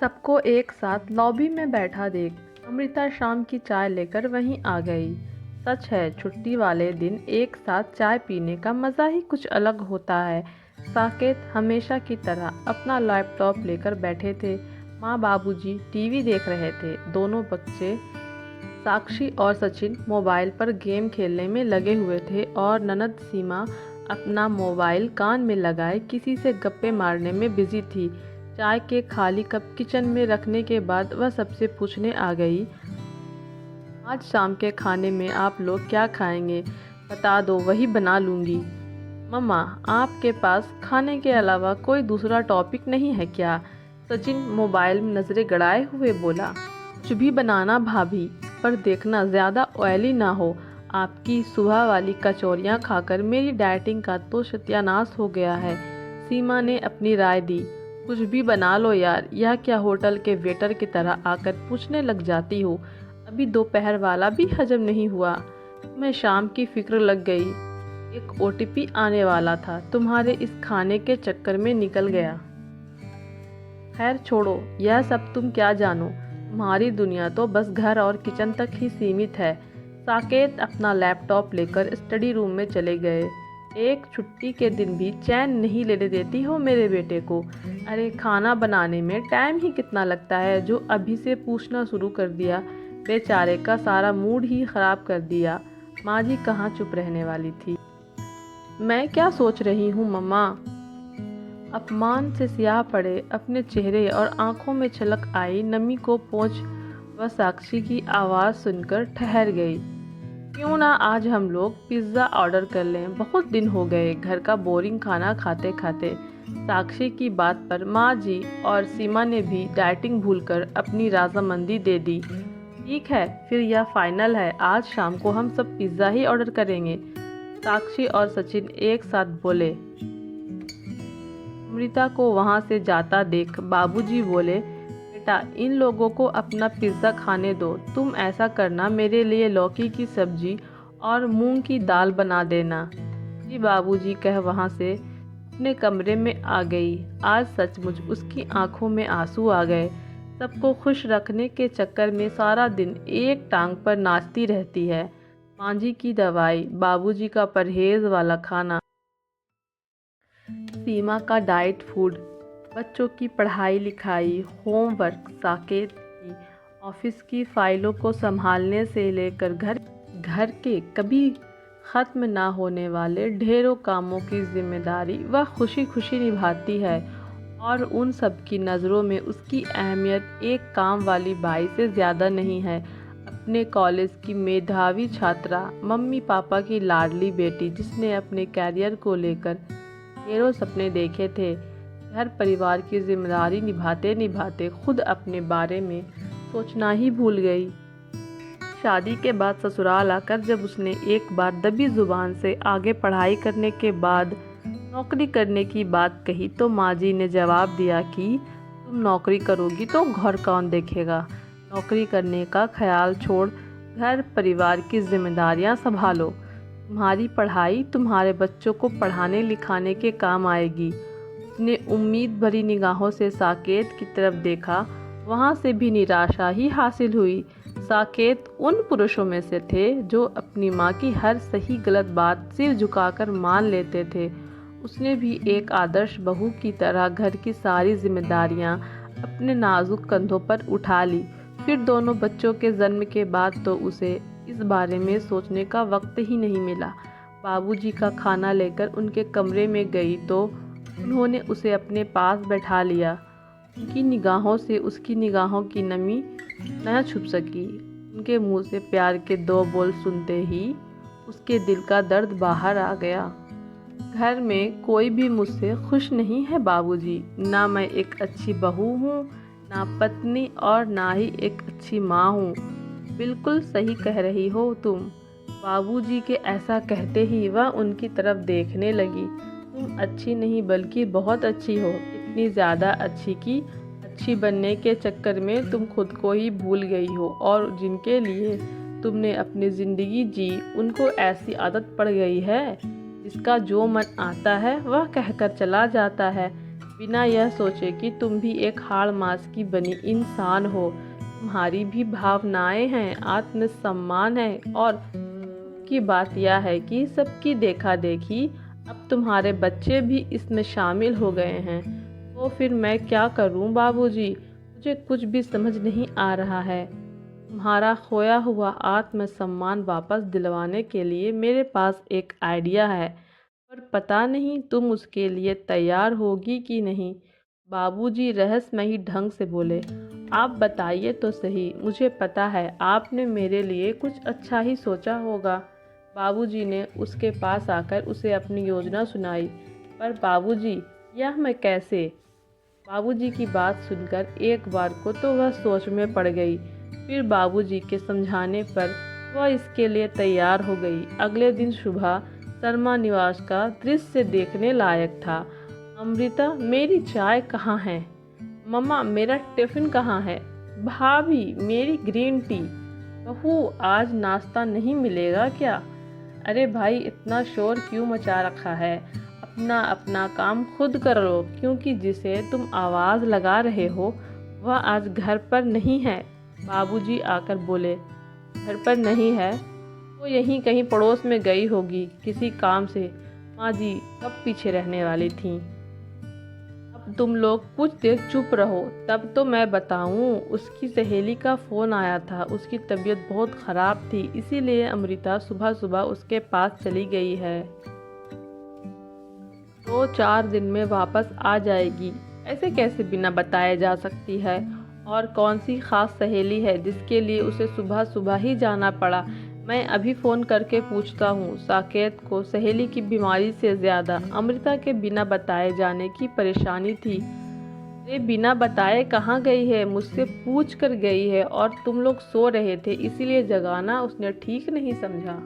सबको एक साथ लॉबी में बैठा देख अमृता शाम की चाय लेकर वहीं आ गई। सच है, छुट्टी वाले दिन एक साथ चाय पीने का मज़ा ही कुछ अलग होता है। साकेत हमेशा की तरह अपना लैपटॉप लेकर बैठे थे। माँ बाबूजी टीवी देख रहे थे। दोनों बच्चे साक्षी और सचिन मोबाइल पर गेम खेलने में लगे हुए थे और ननद सीमा अपना मोबाइल कान में लगाए किसी से गप्पे मारने में बिजी थी। चाय के खाली कप किचन में रखने के बाद वह सबसे पूछने आ गई, आज शाम के खाने में आप लोग क्या खाएंगे? बता दो, वही बना लूँगी। मम्मा, आपके पास खाने के अलावा कोई दूसरा टॉपिक नहीं है क्या? सचिन मोबाइल में नज़रें गड़ाए हुए बोला, कुछ भी बनाना भाभी, पर देखना ज़्यादा ऑयली ना हो। आपकी सुबह वाली कचौरियाँ खाकर मेरी डाइटिंग का तो सत्यानाश हो गया है। सीमा ने अपनी राय दी, कुछ भी बना लो यार, यह क्या होटल के वेटर की तरह आकर पूछने लग जाती हो? अभी दोपहर वाला भी हजम नहीं हुआ। मैं शाम की फिक्र लग गई। एक ओटीपी आने वाला था, तुम्हारे इस खाने के चक्कर में निकल गया। खैर छोड़ो, यह सब तुम क्या जानो, तुम्हारी दुनिया तो बस घर और किचन तक ही सीमित है। साकेत अपना लैपटॉप लेकर स्टडी रूम में चले गए। एक छुट्टी के दिन भी चैन नहीं लेने देती हो मेरे बेटे को। अरे खाना बनाने में टाइम ही कितना लगता है, जो अभी से पूछना शुरू कर दिया। बेचारे का सारा मूड ही ख़राब कर दिया। माँ जी कहाँ चुप रहने वाली थी। मैं क्या सोच रही हूँ मम्मा? अपमान से स्याह पड़े अपने चेहरे और आंखों में छलक आई नमी को पोंछ वह साक्षी की आवाज़ सुनकर ठहर गई। क्यों ना आज हम लोग पिज़्ज़ा ऑर्डर कर लें, बहुत दिन हो गए घर का बोरिंग खाना खाते खाते। साक्षी की बात पर माँ जी और सीमा ने भी डाइटिंग भूलकर अपनी राजामंदी दे दी। ठीक है, फिर यह फाइनल है, आज शाम को हम सब पिज़्ज़ा ही ऑर्डर करेंगे। साक्षी और सचिन एक साथ बोले। अमृता को वहाँ से जाता देख बाबूजी बोले, बेटा इन लोगों को अपना पिज़्ज़ा खाने दो। तुम ऐसा करना, मेरे लिए लौकी की सब्जी और मूंग की दाल बना देना। जी बाबूजी कह वहाँ से अपने कमरे में आ गई। आज सचमुच उसकी आंखों में आंसू आ गए। सबको खुश रखने के चक्कर में सारा दिन एक टांग पर नाचती रहती है। माँ जी की दवाई, बाबूजी का परहेज वाला खाना, सीमा का डाइट फूड, बच्चों की पढ़ाई लिखाई, होमवर्क, साकेत की ऑफिस की फाइलों को संभालने से लेकर घर के कभी ख़त्म ना होने वाले ढेरों कामों की जिम्मेदारी वह खुशी खुशी निभाती है। और उन सब की नज़रों में उसकी अहमियत एक काम वाली बाई से ज़्यादा नहीं है। अपने कॉलेज की मेधावी छात्रा, मम्मी पापा की लाडली बेटी, जिसने अपने कैरियर को लेकर ढेरों सपने देखे थे। घर परिवार की जिम्मेदारी निभाते निभाते खुद अपने बारे में सोचना ही भूल गई। शादी के बाद ससुराल आकर जब उसने एक बार दबी जुबान से आगे पढ़ाई करने के बाद नौकरी करने की बात कही तो माँ जी ने जवाब दिया कि तुम नौकरी करोगी तो घर कौन देखेगा? नौकरी करने का ख्याल छोड़ घर परिवार की जिम्मेदारियाँ संभालो। तुम्हारी पढ़ाई तुम्हारे बच्चों को पढ़ाने लिखाने के काम आएगी। उसने उम्मीद भरी निगाहों से साकेत की तरफ देखा। वहाँ से भी निराशा ही हासिल हुई। साकेत उन पुरुषों में से थे जो अपनी माँ की हर सही गलत बात सिर झुकाकर मान लेते थे। उसने भी एक आदर्श बहू की तरह घर की सारी जिम्मेदारियाँ अपने नाजुक कंधों पर उठा ली। फिर दोनों बच्चों के जन्म के बाद तो उसे इस बारे में सोचने का वक्त ही नहीं मिला। बाबूजी का खाना लेकर उनके कमरे में गई तो उन्होंने उसे अपने पास बैठा लिया। उनकी निगाहों से उसकी निगाहों की नमी न छुप सकी। उनके मुंह से प्यार के दो बोल सुनते ही उसके दिल का दर्द बाहर आ गया। घर में कोई भी मुझसे खुश नहीं है बाबूजी। ना मैं एक अच्छी बहू हूँ, ना पत्नी, और ना ही एक अच्छी माँ हूँ। बिल्कुल सही कह रही हो तुम। बाबूजी के ऐसा कहते ही वह उनकी तरफ देखने लगी। तुम अच्छी नहीं बल्कि बहुत अच्छी हो। इतनी ज़्यादा अच्छी कि अच्छी बनने के चक्कर में तुम खुद को ही भूल गई हो, और जिनके लिए तुमने अपनी ज़िंदगी जी उनको ऐसी आदत पड़ गई है जिसका जो मन आता है वह कहकर चला जाता है। बिना यह सोचे कि तुम भी एक हाड़ मांस की बनी इंसान हो। तुम्हारी भी भावनाएं हैं, आत्मसम्मान है, और की बात यह है कि सबकी देखा देखी अब तुम्हारे बच्चे भी इसमें शामिल हो गए हैं। तो फिर मैं क्या करूं बाबूजी? मुझे कुछ भी समझ नहीं आ रहा है। तुम्हारा खोया हुआ आत्मसम्मान वापस दिलवाने के लिए मेरे पास एक आइडिया है, पर पता नहीं तुम उसके लिए तैयार होगी कि नहीं। बाबूजी रहस्यमयी ढंग से बोले। आप बताइए तो सही, मुझे पता है आपने मेरे लिए कुछ अच्छा ही सोचा होगा। बाबूजी ने उसके पास आकर उसे अपनी योजना सुनाई। पर बाबूजी, यह मैं कैसे? बाबूजी की बात सुनकर एक बार को तो वह सोच में पड़ गई। फिर बाबूजी के समझाने पर वह इसके लिए तैयार हो गई। अगले दिन सुबह शर्मा निवास का दृश्य देखने लायक था। अमृता, मेरी चाय कहाँ है? मम्मा, मेरा टिफिन कहाँ है? भाभी, मेरी ग्रीन टी। बहू, आज नाश्ता नहीं मिलेगा क्या? अरे भाई, इतना शोर क्यों मचा रखा है? अपना अपना काम खुद कर लो, क्योंकि जिसे तुम आवाज़ लगा रहे हो वह आज घर पर नहीं है। बाबूजी आकर बोले। घर पर नहीं है? वो यहीं कहीं पड़ोस में गई होगी किसी काम से। माँ जी कब पीछे रहने वाली थी। अब तुम लोग कुछ देर चुप रहो, तब तो मैं बताऊं। उसकी सहेली का फ़ोन आया था, उसकी तबीयत बहुत ख़राब थी, इसीलिए अमृता सुबह सुबह उसके पास चली गई है। 2-4 दिन में वापस आ जाएगी। ऐसे कैसे बिना बताए जा सकती है? और कौन सी ख़ास सहेली है जिसके लिए उसे सुबह सुबह ही जाना पड़ा? मैं अभी फ़ोन करके पूछता हूँ। साकेत को सहेली की बीमारी से ज़्यादा अमृता के बिना बताए जाने की परेशानी थी। अरे बिना बताए कहाँ गई है? मुझसे पूछ कर गई है, और तुम लोग सो रहे थे इसीलिए जगाना उसने ठीक नहीं समझा।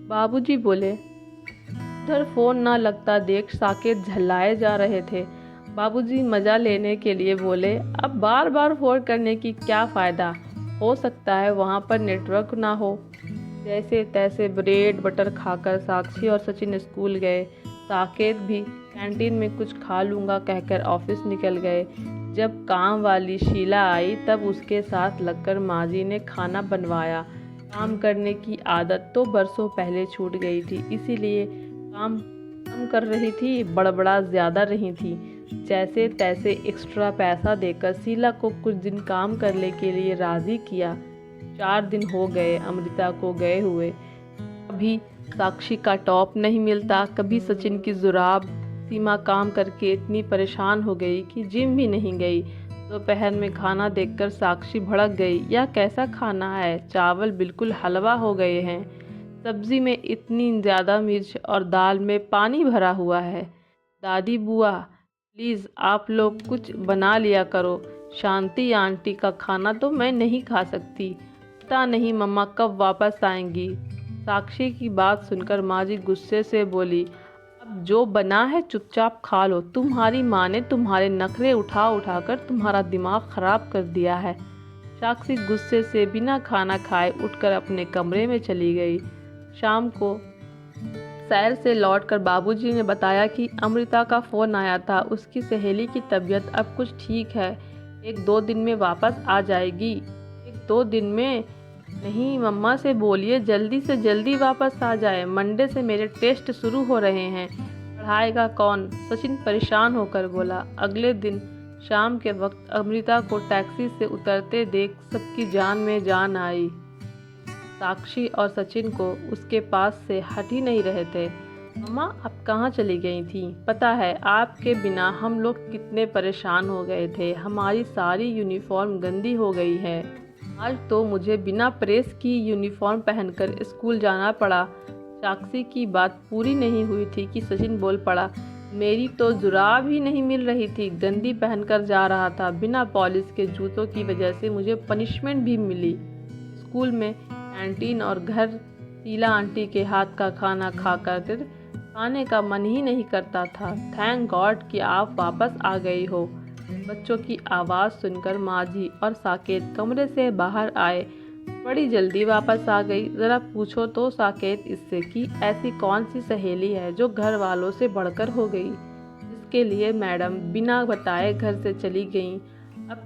बाबूजी बोले। उधर फ़ोन ना लगता देख साकेत झल्लाए जा रहे थे। बाबूजी मज़ा लेने के लिए बोले, अब बार बार फ़ोन करने की क्या फ़ायदा? हो सकता है वहाँ पर नेटवर्क ना हो। जैसे तैसे ब्रेड बटर खाकर साक्षी और सचिन स्कूल गए। साकेत भी कैंटीन में कुछ खा लूँगा कहकर ऑफिस निकल गए। जब काम वाली शीला आई तब उसके साथ लगकर माँ जी ने खाना बनवाया। काम करने की आदत तो बरसों पहले छूट गई थी, इसीलिए काम कम कर रही थी, बड़बड़ा ज़्यादा रही थी। जैसे तैसे एक्स्ट्रा पैसा देकर शीला को कुछ दिन काम करने के लिए राज़ी किया। 4 दिन हो गए अमृता को गए हुए। कभी साक्षी का टॉप नहीं मिलता, कभी सचिन की जुराब। सीमा काम करके इतनी परेशान हो गई कि जिम भी नहीं गई। दोपहर में खाना देखकर साक्षी भड़क गई। यह कैसा खाना है? चावल बिल्कुल हलवा हो गए हैं, सब्जी में इतनी ज़्यादा मिर्च और दाल में पानी भरा हुआ है। दादी बुआ, प्लीज़ आप लोग कुछ बना लिया करो। शांति आंटी का खाना तो मैं नहीं खा सकती। पता नहीं मम्मा कब वापस आएंगी। साक्षी की बात सुनकर माँ जी गुस्से से बोली, अब जो बना है चुपचाप खा लो। तुम्हारी माँ ने तुम्हारे नखरे उठा उठा कर तुम्हारा दिमाग ख़राब कर दिया है। साक्षी गुस्से से बिना खाना खाए उठकर अपने कमरे में चली गई। शाम को शहर से लौटकर बाबूजी ने बताया कि अमृता का फ़ोन आया था। उसकी सहेली की तबीयत अब कुछ ठीक है, 1-2 दिन में वापस आ जाएगी। 1-2 दिन में? नहीं, मम्मा से बोलिए जल्दी से जल्दी वापस आ जाए। मंडे से मेरे टेस्ट शुरू हो रहे हैं, पढ़ाएगा कौन? सचिन परेशान होकर बोला। अगले दिन शाम के वक्त अमृता को टैक्सी से उतरते देख सबकी जान में जान आई। साक्षी और सचिन को उसके पास से हट ही नहीं रहे थे। मम्मा, आप कहाँ चली गई थी? पता है आपके बिना हम लोग कितने परेशान हो गए थे। हमारी सारी यूनिफॉर्म गंदी हो गई है। आज तो मुझे बिना प्रेस की यूनिफॉर्म पहनकर स्कूल जाना पड़ा। साक्षी की बात पूरी नहीं हुई थी कि सचिन बोल पड़ा, मेरी तो जुराब ही नहीं मिल रही थी, गंदी पहनकर जा रहा था। बिना पॉलिश के जूतों की वजह से मुझे पनिशमेंट भी मिली। स्कूल में कैंटीन और घर शीला आंटी के हाथ का खाना खाकर खाने का मन ही नहीं करता था। थैंक गॉड कि आप वापस आ गई हो। बच्चों की आवाज़ सुनकर माँ जी और साकेत कमरे से बाहर आए। बड़ी जल्दी वापस आ गई। ज़रा पूछो तो साकेत इससे कि ऐसी कौन सी सहेली है जो घर वालों से बढ़कर हो गई, उसके लिए मैडम बिना बताए घर से चली गईं। अब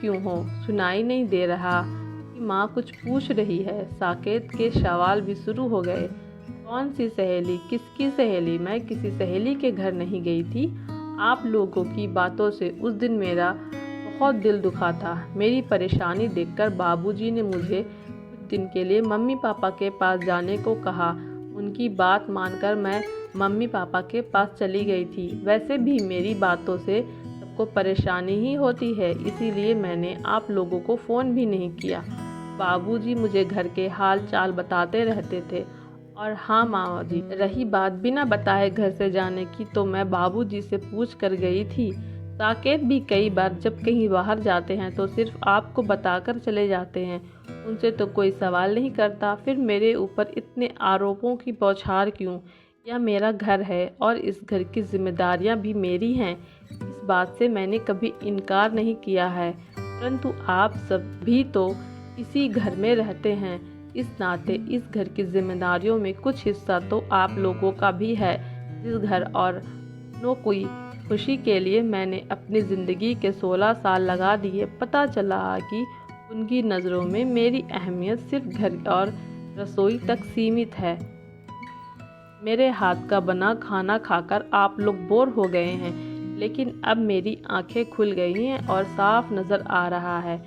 क्यों हो, सुनाई नहीं दे रहा कि माँ कुछ पूछ रही है। साकेत के सवाल भी शुरू हो गए। कौन सी सहेली, किसकी सहेली? मैं किसी सहेली के घर नहीं गई थी। आप लोगों की बातों से उस दिन मेरा बहुत दिल दुखा था। मेरी परेशानी देखकर बाबूजी ने मुझे कुछ दिन के लिए मम्मी पापा के पास जाने को कहा। उनकी बात मानकर मैं मम्मी पापा के पास चली गई थी। वैसे भी मेरी बातों से सबको परेशानी ही होती है, इसीलिए मैंने आप लोगों को फ़ोन भी नहीं किया। बाबूजी मुझे घर के हाल चाल बताते रहते थे। और हाँ माँ जी, रही बात बिना बताए घर से जाने की, तो मैं बाबूजी से पूछ कर गई थी। साकेत भी कई बार जब कहीं बाहर जाते हैं तो सिर्फ आपको बताकर चले जाते हैं, उनसे तो कोई सवाल नहीं करता। फिर मेरे ऊपर इतने आरोपों की बौछार क्यों? यह मेरा घर है और इस घर की जिम्मेदारियां भी मेरी हैं। इस बात से मैंने कभी इनकार नहीं किया है, परंतु आप सब भी तो इसी घर में रहते हैं। इस नाते इस घर की जिम्मेदारियों में कुछ हिस्सा तो आप लोगों का भी है। जिस घर और नो कोई खुशी के लिए मैंने अपनी ज़िंदगी के 16 साल लगा दिए, पता चला कि उनकी नज़रों में मेरी अहमियत सिर्फ घर और रसोई तक सीमित है। मेरे हाथ का बना खाना खाकर आप लोग बोर हो गए हैं, लेकिन अब मेरी आंखें खुल गई हैं और साफ नज़र आ रहा है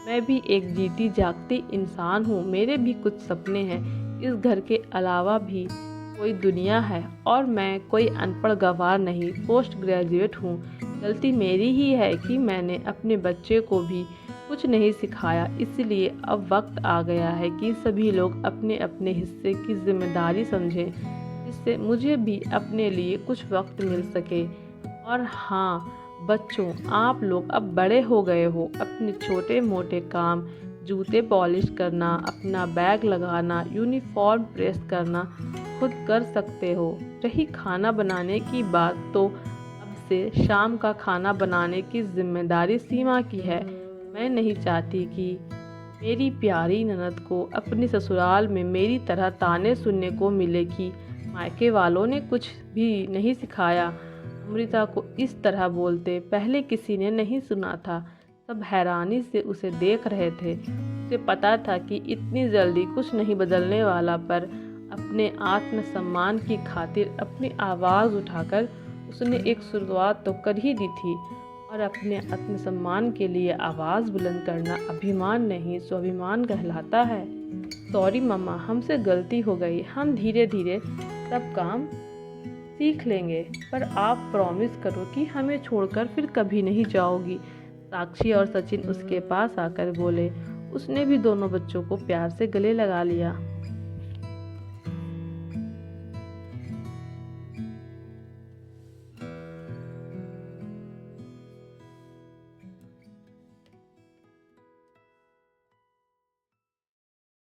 मैं भी एक जीती जागती इंसान हूँ। मेरे भी कुछ सपने हैं। इस घर के अलावा भी कोई दुनिया है और मैं कोई अनपढ़ गंवार नहीं, पोस्ट ग्रेजुएट हूँ। गलती मेरी ही है कि मैंने अपने बच्चे को भी कुछ नहीं सिखाया। इसलिए अब वक्त आ गया है कि सभी लोग अपने अपने हिस्से की जिम्मेदारी समझें, जिससे मुझे भी अपने लिए कुछ वक्त मिल सके। और हाँ बच्चों, आप लोग अब बड़े हो गए हो। अपने छोटे मोटे काम, जूते पॉलिश करना, अपना बैग लगाना, यूनिफॉर्म प्रेस करना खुद कर सकते हो। रही खाना बनाने की बात, तो अब से शाम का खाना बनाने की जिम्मेदारी सीमा की है। मैं नहीं चाहती कि मेरी प्यारी ननद को अपने ससुराल में मेरी तरह ताने सुनने को मिले कि मायके वालों ने कुछ भी नहीं सिखाया। अमृता को इस तरह बोलते पहले किसी ने नहीं सुना था। सब हैरानी से उसे देख रहे थे। उसे पता था कि इतनी जल्दी कुछ नहीं बदलने वाला, पर अपने आत्मसम्मान की खातिर अपनी आवाज़ उठाकर उसने एक शुरुआत तो कर ही दी थी। और अपने आत्मसम्मान के लिए आवाज़ बुलंद करना अभिमान नहीं, स्वाभिमान कहलाता है। सॉरी मम्मा, हमसे गलती हो गई। हम धीरे धीरे सब काम सीख लेंगे, पर आप प्रॉमिस करो कि हमें छोड़कर फिर कभी नहीं जाओगी। साक्षी और सचिन उसके पास आकर बोले। उसने भी दोनों बच्चों को प्यार से गले लगा लिया।